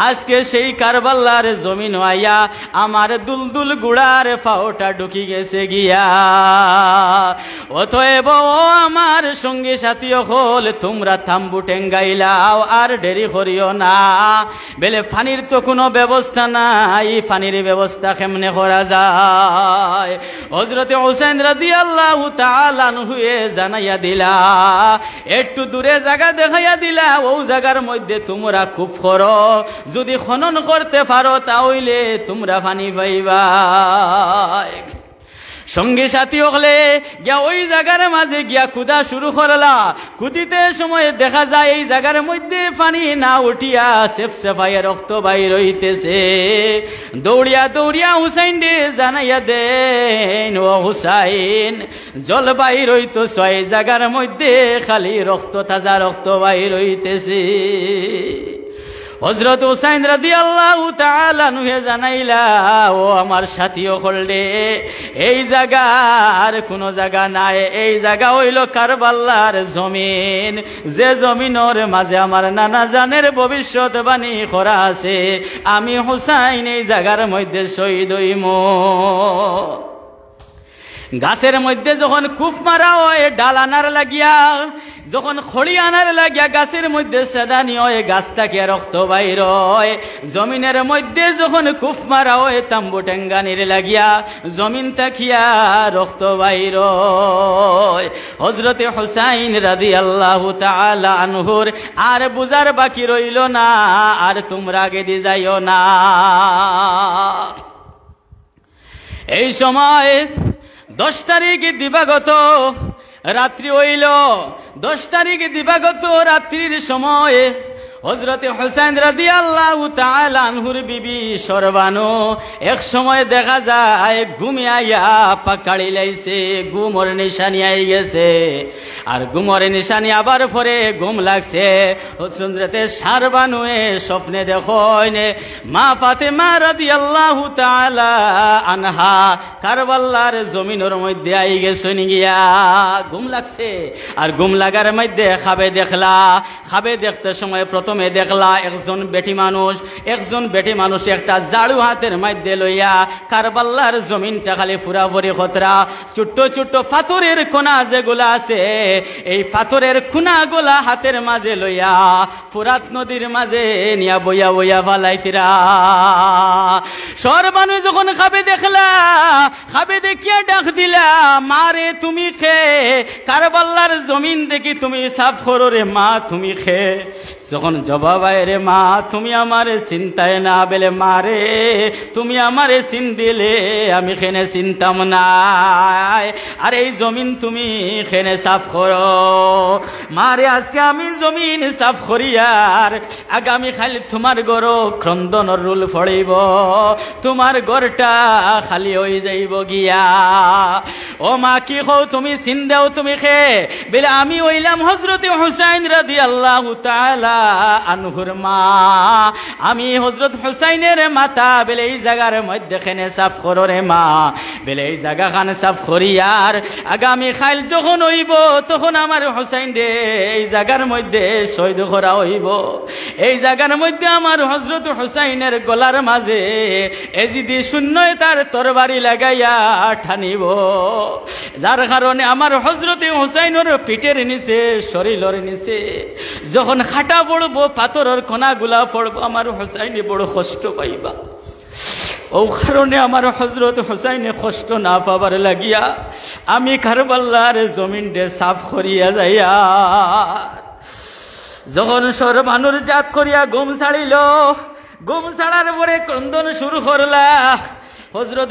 আজকে সেই কারবালার জমিন আইয়া আমার দুলদুল গুড়ার পাওটা ঢুকি গেছে গিয়া। অতএব আমার সঙ্গী সাথী হল তোমরা থাম্বু টেঙ্গাইলাও আর দেরি করিও না। বেলে পানির তো কোনো ব্যবস্থা নাই, পানির ব্যবস্থা কেমনে করা যায়? হযরতে হুসাইন রাদিয়াল্লাহু তাআলা আনহু জানাইয়া দিলা, একটু দূরে জায়গা দেখাইয়া দিলা, ও জায়গার মধ্যে তোমরা খুব করো, যদি খনন করতে পারো তাহলে তোমরা পানি পাইবা। সঙ্গী সাথী হলে গিয়া ওই জায়গার মাঝে গিয়া কুদা শুরু করলা। কুদিতে সময় দেখা যায় এই জায়গার মধ্যে পানি না উঠিয়া সেফসেফাইয়া রক্ত বাইর হইতেছে। দৌড়িয়া দৌড়িয়া হুসাইন রে জানাইয়া দেন, ও হুসাইন জল বাইর হইতেছে, এই জায়গার মধ্যে খালি রক্ত, তাজা রক্ত বাইর হইতেছে। হযরত হুসাইন রাদিয়াল্লাহু তাআলা আনহু জানাইলা, ও আমার সাথীও হলে এই জায়গার কোনো জায়গা নাই, এই জায়গা হইল কারবালার জমিন, যে জমিনের মাঝে আমার নানা জানের ভবিষ্যৎবাণী করা আছে, আমি হুসাইন এই জায়গার মধ্যে শহীদ হইম। গাছের মধ্যে যখন কুফ মারা হয় ডাল আনার লাগিয়া, যখন খড়ি আনার লাগিয়া গাছের মধ্যে সেদানি হয়, গাছ থেকে রক্ত বাইর হয়। জমিনের মধ্যে যখন কুফ মারা হয় তাম্বু টেঙ্গানির লাগিয়া, জমিন তাকিয়া রক্ত বাইর হয়। হযরতে হুসাইন রাদিয়াল্লাহু তাআলা আনহুর আর বুঝার বাকি রইল না, আর তোমরা আগে দিয়ে যাইও না। এই সময় 10 তারিখ দিবাগত রাত্রি হইল। 10 তারিখ দিবাগত রাত্রির সময় হযরতে হুসাইন রাদিয়াল্লাহু তাআলা আনহুর বিবি সরবানো এক সময় দেখা যায় ঘুমে আইয়া পাকাড়ি লাইছে, ঘুমর নিশানি আই গেছে। আর ঘুমর নিশানি আবার পরে ঘুম লাগছে। হযরতে সরবানোয়ে স্বপ্নে দেখেন মা ফাতেমা রাদিয়াল্লাহু তাআলা আনহা কারবালার জমিনের মধ্যে আই গেছেন গিয়া। ঘুম লাগছে, আর ঘুম লাগার মধ্যে খাবে দেখলা। খাবে দেখতে সময় প্রথমে দেখলা একজন বেটি মানুষ একটা জাড়ু হাতের মধ্যে লইয়া কারবালার জমিনটা খালি পুরাপুরি খতরা, ছোট্ট ছোট্ট পাথরের কোনা যেগুলা আছে, এই পাথরের কোনাগুলা হাতের মাঝে লইয়া ফুরাত নদীর মাঝে নিয়া বইয়া বইয়া ফালাইতিরা। সরবানু যখন খাবে দেখলা, খাবে দেখিয়া ডাক দিলা, মারে তুমি খে কারবালার জমিন দেখি তুমি সাফ করো রে মা, তুমি খে। যখন জবাব আয় রে মা তুমি আমারে চিন্তায় না, বেলে মারে তুমি আমারে চিন দিলে আমি খেনে চিন্তাম না, আর এই জমিন তুমি খেনে সাফ করো। মারে আজকে আমি জমিন সাফ করিয়ার আগামী খালি তোমার গর ক্রন্দনের রুল ফড়িব, তোমার গরটা খালি হয়ে যাইব গিয়া। ও মা কি কও তুমি চিন দেও, তুমি খে। বেলে আমি হইলাম হযরতে হুসাইন রাদিয়াল্লাহু তাআলা আনহুর মা, আমি হযরত হুসাইনের মাতা। বেলে এই জায়গার মধ্যে খেনে সাফ করো রে মা, বেলে এই জায়গা খান সাফ করিয়ার আগামী খাইল যখন হইব তখন আমার হুসাইন রে এই জায়গার মধ্যে শহীদ করা হইব। এই জায়গার মধ্যে আমার হযরত হুসাইনের গলার মাঝে এজিদি শূন্যই তার তরবারি লাগাইয়া ঠানিব, যার কারণে আমার হযরতে হুসাইনের পিঠের নিচে শরীরের নিচে যখন খাটা পড়বো, পাথরের কোনাগুলা পড়বো, আমার হুসাইনে বড় কষ্ট পাইবা। ও কারণে আমার হযরত হুসাইনে কষ্ট না পাবার লাগিয়া আমি কারবালার জমিন ডে সাফ করিয়া যাইয়া। যখন সরবানুর জাত করিয়া ঘুম ছাড়িল, ঘুম ছাড়ার পরে ক্রন্দন শুরু করলা। হযরত